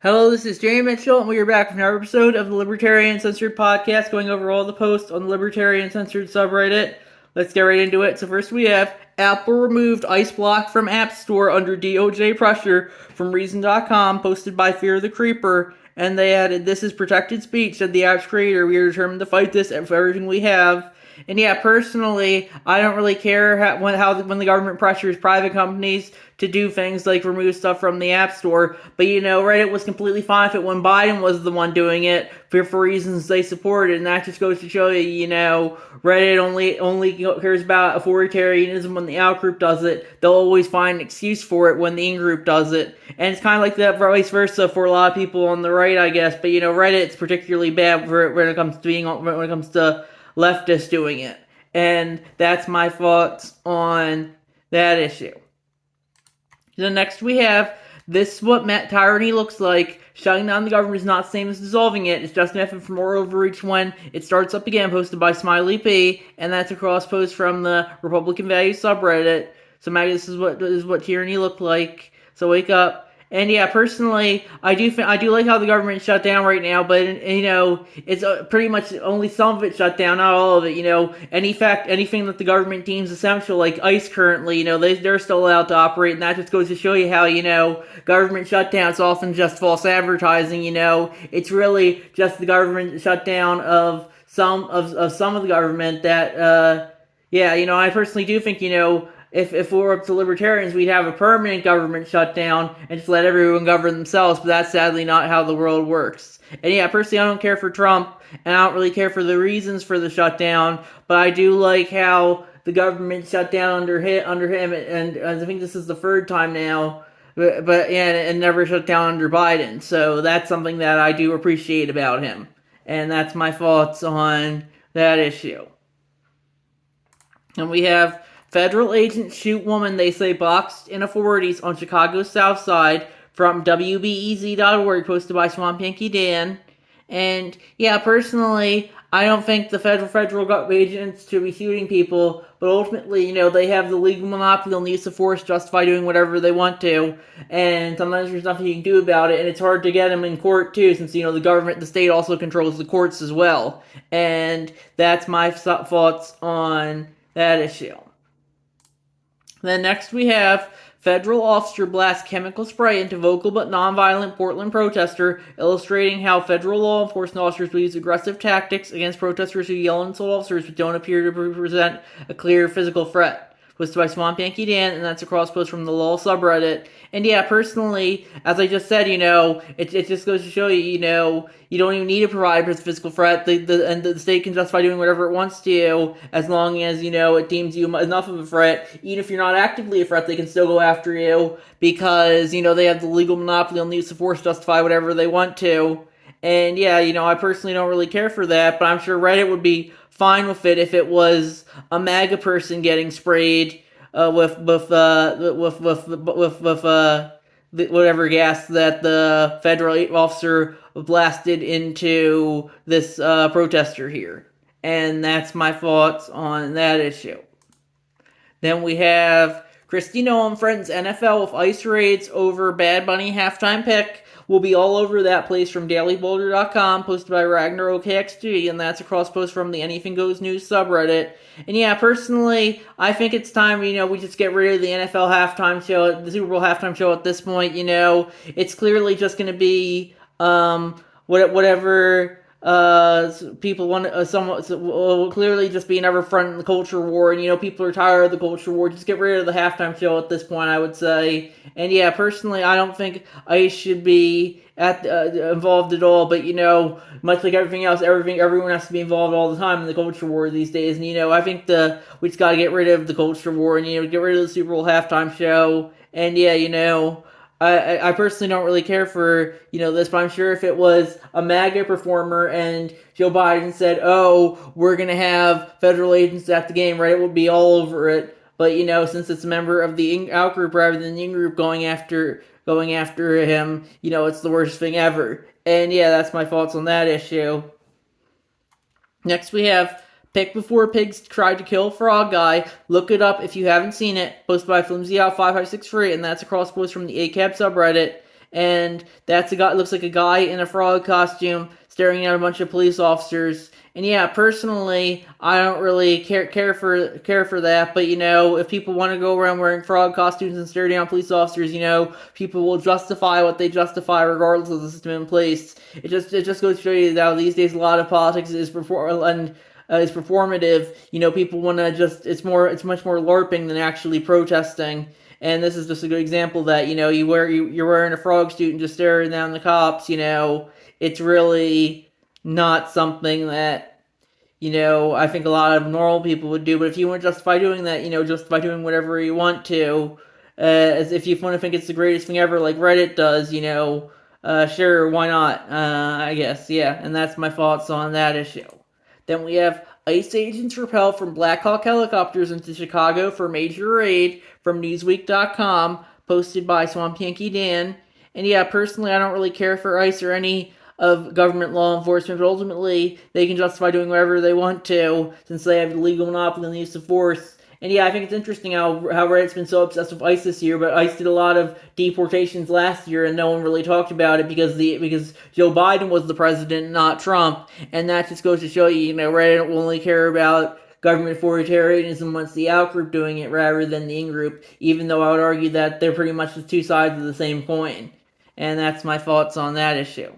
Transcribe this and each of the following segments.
Hello, this is Jamie Mitchell, and we are back with another episode of the Libertarian Censored podcast, going over all the posts on the Libertarian Censored subreddit. Let's get right into it. So first we have, Apple removed Ice Block from App Store under DOJ pressure from Reason.com, posted by Fear the Creeper, and they added, "This is protected speech," said the app's creator. "We are determined to fight this for everything we have." And yeah, personally, I don't really care when the government pressures private companies to do things like remove stuff from the App Store. But Reddit was completely fine with it when Biden was the one doing it for reasons they supported, and that just goes to show you, Reddit only cares about authoritarianism when the out group does it. They'll always find an excuse for it when the in group does it, and it's kind of like that vice versa for a lot of people on the right, I guess. But Reddit's particularly bad when it comes to leftists doing it. And that's my thoughts on that issue. Then next we have, "This is what tyranny looks like. Shutting down the government is not the same as dissolving it. It's just an effort for more overreach when it starts up again," posted by Smiley P. And that's a cross post from the Republican Values subreddit. So Maggie, this is what tyranny looked like. So wake up. And yeah, personally, I do like how the government shut down right now, but it's pretty much only some of it shut down, not all of it. Anything that the government deems essential, like ICE currently, they're still allowed to operate, and that just goes to show you how government shutdowns often just false advertising. It's really just the government shutdown of some of the government that I personally do think if we were up to libertarians, we'd have a permanent government shutdown and just let everyone govern themselves, but that's sadly not how the world works. And yeah, personally, I don't care for Trump, and I don't really care for the reasons for the shutdown, but I do like how the government shut down under him, and I think this is the third time now, and never shut down under Biden, so that's something that I do appreciate about him. And that's my thoughts on that issue. And we have, "Federal agents shoot woman they say boxed in authorities on Chicago's South Side," from WBEZ.org, posted by Swamp Yankee Dan. And yeah, personally, I don't think the federal agents should be shooting people, but ultimately, they have the legal monopoly on the use of force to justify doing whatever they want to, and sometimes there's nothing you can do about it, and it's hard to get them in court too, since the state also controls the courts as well. And that's my thoughts on that issue. Then next we have, "Federal officer blasts chemical spray into vocal but nonviolent Portland protester, illustrating how federal law enforcement officers will use aggressive tactics against protesters who yell and insult officers but don't appear to present a clear physical threat." Posted by Swamp Yankee Dan, and that's a cross post from the LOL subreddit. And yeah, personally, as I just said, it just goes to show you, you don't even need to provide a physical threat. The state can justify doing whatever it wants to, as long as, it deems you enough of a threat. Even if you're not actively a threat, they can still go after you, because, they have the legal monopoly on the use of force to justify whatever they want to. And yeah, I personally don't really care for that, but I'm sure Reddit would be fine with it if it was a MAGA person getting sprayed with whatever gas that the federal officer blasted into this protester here. And that's my thoughts on that issue. Then we have, "Christina and friends NFL with ICE raids over Bad Bunny halftime pick. Will be all over that place," from dailyboulder.com, posted by Ragnarok KXG, and that's a cross post from the Anything Goes News subreddit. And yeah, personally, I think it's time, we just get rid of the NFL halftime show, the Super Bowl halftime show at this point. It's clearly just going to be whatever people want, will clearly just be another front in the culture war, and people are tired of the culture war. Just get rid of the halftime show at this point, I would say. And yeah, personally, I don't think ICE should be involved at all, but much like everything else, everyone has to be involved all the time in the culture war these days. And I think we just gotta get rid of the culture war, and get rid of the Super Bowl halftime show. And yeah, I personally don't really care for, this, but I'm sure if it was a MAGA performer and Joe Biden said, "Oh, we're going to have federal agents at the game," right, it would be all over it. But, since it's a member of the out group rather than the in group going after him, it's the worst thing ever. And yeah, that's my thoughts on that issue. Next we have, "Pick Before Pigs Tried to Kill Frog Guy. Look it up if you haven't seen it." Posted by FlimsyOut5563, and that's a cross post from the ACAB subreddit. and that's a guy, looks like a guy in a frog costume staring at a bunch of police officers. And yeah, personally, I don't really care for that. But if people want to go around wearing frog costumes and staring down police officers, people will justify what they justify regardless of the system in place. It just goes to show you that these days a lot of politics is performative. People want to just it's much more LARPing than actually protesting. And this is just a good example that you're wearing a frog suit and just staring down the cops. It's really not something that I think a lot of normal people would do. But if you want to justify doing that, justify doing whatever you want to, as if you want to think it's the greatest thing ever, like Reddit does, sure, why not? I guess, yeah. And that's my thoughts on that issue. Then we have ICE agents repelled from Black Hawk helicopters into Chicago for major raid from Newsweek.com, posted by Swamp Yankee Dan. And yeah, personally, I don't really care for ICE or any of government law enforcement, but ultimately they can justify doing whatever they want to since they have the legal monopoly on the use of force. And yeah, I think it's interesting how Reddit's been so obsessed with ICE this year, but ICE did a lot of deportations last year, and no one really talked about it because Joe Biden was the president, not Trump, and that just goes to show Reddit will only care about government authoritarianism once the out-group doing it rather than the in-group, even though I would argue that they're pretty much the two sides of the same coin. And that's my thoughts on that issue.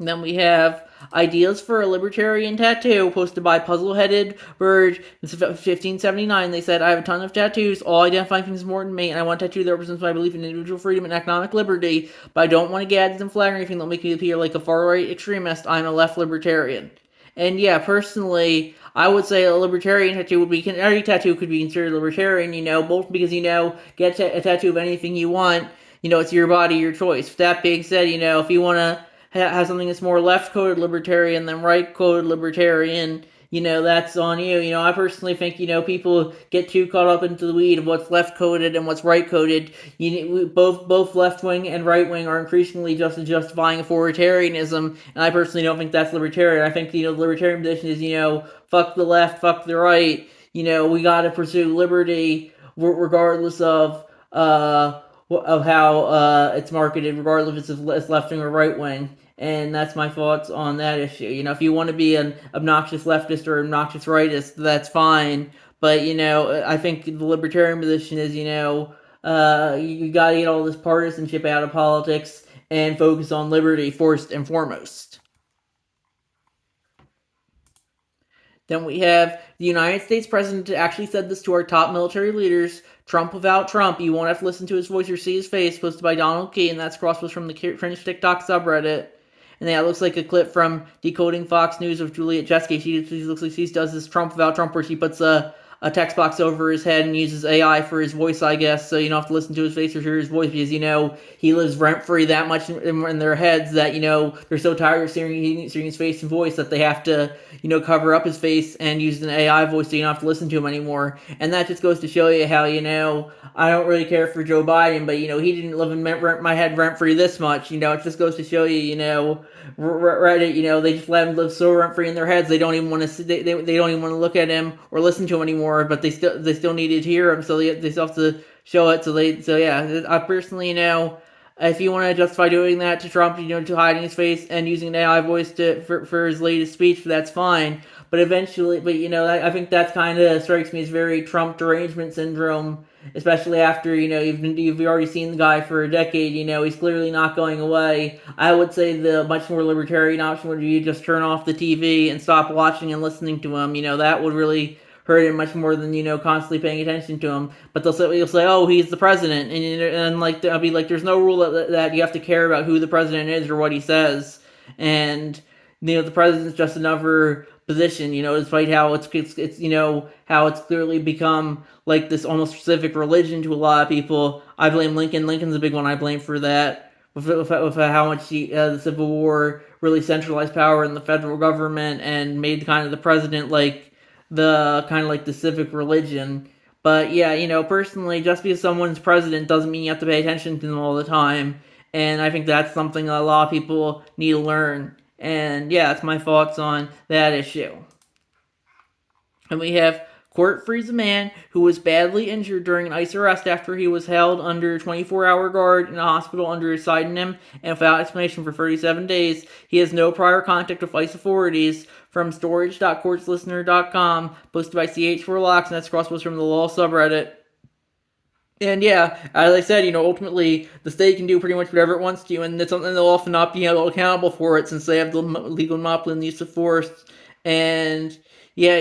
And then we have ideas for a libertarian tattoo posted by Puzzle-Headed Bird in 1579. They said, I have a ton of tattoos, all identifying things important to me, and I want a tattoo that represents my belief in individual freedom and economic liberty, but I don't want to get ads and flag or anything that'll make me appear like a far-right extremist. I'm a left libertarian. And yeah, personally, I would say a libertarian tattoo would be, every tattoo could be considered libertarian, both because, get a tattoo of anything you want, it's your body, your choice. With that being said, if you want to have something that's more left-coded libertarian than right-coded libertarian, that's on you. I personally think, people get too caught up into the weed of what's left-coded and what's right-coded. Both left-wing and right-wing are increasingly justifying authoritarianism, and I personally don't think that's libertarian. I think, the libertarian position is, fuck the left, fuck the right. We gotta pursue liberty regardless of how it's marketed, regardless if it's left-wing or right-wing. And that's my thoughts on that issue. If you want to be an obnoxious leftist or obnoxious rightist, that's fine. But, I think the libertarian position is, you gotta get all this partisanship out of politics and focus on liberty first and foremost. Then we have the United States president actually said this to our top military leaders. Trump without Trump, you won't have to listen to his voice or see his face, posted by Donald Key, and that's crosspost from the cringe TikTok subreddit. And that looks like a clip from Decoding Fox News of Juliet Jeske. She looks like she does this Trump without Trump where she puts a text box over his head and uses AI for his voice, I guess, so you don't have to listen to his face or hear his voice because, he lives rent-free that much in their heads that, they're so tired of seeing his face and voice that they have to, cover up his face and use an AI voice so you don't have to listen to him anymore. And that just goes to show you how, I don't really care for Joe Biden, but, he didn't live in my head rent-free this much, it just goes to show you, Reddit, they just let him live so rent-free in their heads, they don't even want to, they don't even want to look at him or listen to him anymore, but they still needed to hear him, so they still have to show it. So yeah, I personally, if you want to justify doing that to Trump, to hiding his face and using an AI voice for his latest speech, that's fine. But eventually, I think that kind of strikes me as very Trump derangement syndrome, especially after, you've already seen the guy for a decade, he's clearly not going away. I would say the much more libertarian option would be just turn off the TV and stop watching and listening to him. That would really hurt him much more than, constantly paying attention to him. But you'll say, oh, he's the president. And I'll be like, there's no rule that you have to care about who the president is or what he says. And, the president's just another position, despite how it's how it's clearly become like this almost civic religion to a lot of people. I blame Lincoln. Lincoln's a big one I blame for that. With how much the Civil War really centralized power in the federal government and made kind of the president like the civic religion. But yeah, personally, just because someone's president doesn't mean you have to pay attention to them all the time. And I think that's something a lot of people need to learn. And yeah, that's my thoughts on that issue. And we have Court frees a man who was badly injured during an ICE arrest after he was held under 24-hour guard in a hospital under a pseudonym and without explanation for 37 days. He has no prior contact with ICE authorities. From storage.courtslistener.com, posted by CH4Locks, and that's crosspost from the Law subreddit. And yeah, as I said, ultimately the state can do pretty much whatever it wants to, and it's something they'll often not be held accountable for it since they have the legal monopoly on the use of force. And yeah,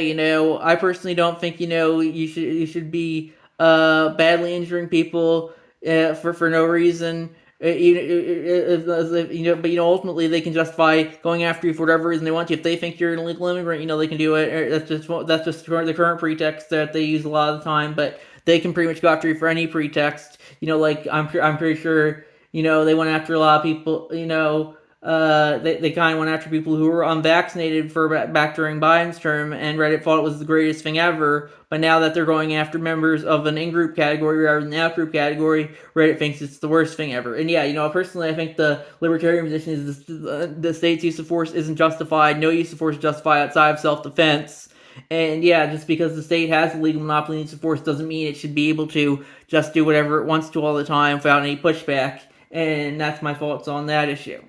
I personally don't think you should be badly injuring people for no reason. But ultimately they can justify going after you for whatever reason they want to. If they think you're an illegal immigrant, they can do it. That's just the current pretext that they use a lot of the time. But they can pretty much go after you for any pretext. Like I'm pretty sure they went after a lot of people. They kind of went after people who were unvaccinated for back during Biden's term, and Reddit thought it was the greatest thing ever. But now that they're going after members of an in-group category rather than the out-group category, Reddit thinks it's the worst thing ever. And yeah, personally, I think the libertarian position is the state's use of force isn't justified. No use of force is justified outside of self-defense. And yeah, just because the state has a legal monopoly on use of force doesn't mean it should be able to just do whatever it wants to all the time without any pushback. And that's my thoughts on that issue.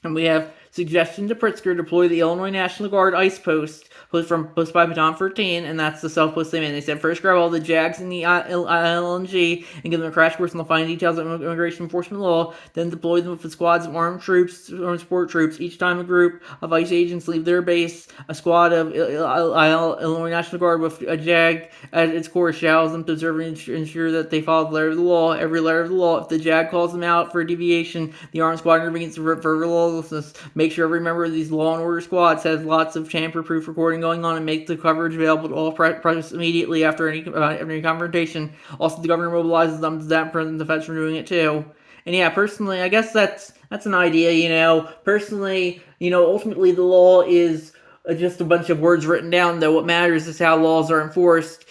And we have suggestion to Pritzker deploy the Illinois National Guard ICE post posted by Baton 13, and that's the self-post they made. They said, first grab all the JAGs in the ILNG and give them a crash course on the fine details of immigration enforcement law, then deploy them with the squads of armed support troops. Each time a group of ICE agents leave their base, a squad of Illinois National Guard with a JAG at its core shouts them to observe and ensure that they follow the letter of the law, every letter of the law. If the JAG calls them out for a deviation, the armed squad intervenes for lawlessness. Make sure every member of these law and order squads has lots of tamper-proof recording going on and make the coverage available to all press immediately after any confrontation. Also, the governor mobilizes them to that prevent the feds from doing it too. And yeah, personally, I guess that's an idea. Personally, ultimately the law is just a bunch of words written down. Though what matters is how laws are enforced.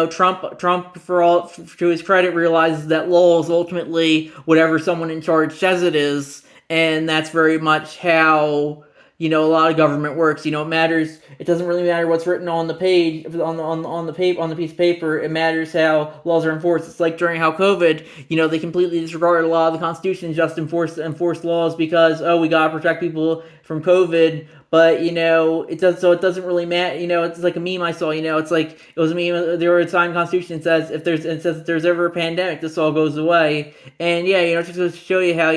Trump, to his credit, realizes that law is ultimately whatever someone in charge says it is. And that's very much how a lot of government works. It matters. It doesn't really matter what's written on the page on the piece of paper. It matters how laws are enforced. It's like during how COVID, they completely disregarded a lot of the Constitution, just enforced laws because we gotta protect people from COVID. But it doesn't really matter. It's like a meme I saw. It's like it was a meme. There was a time Constitution says if there's ever a pandemic, this all goes away. And yeah, just to show you how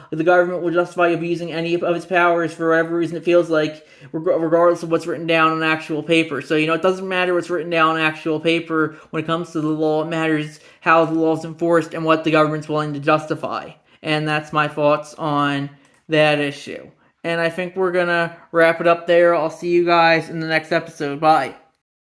the government will justify abusing any of its powers for whatever reason it feels like, regardless of what's written down on actual paper. So it doesn't matter what's written down on actual paper when it comes to the law. It matters how the law is enforced and what the government's willing to justify. And that's my thoughts on that issue. And I think we're going to wrap it up there. I'll see you guys in the next episode. Bye.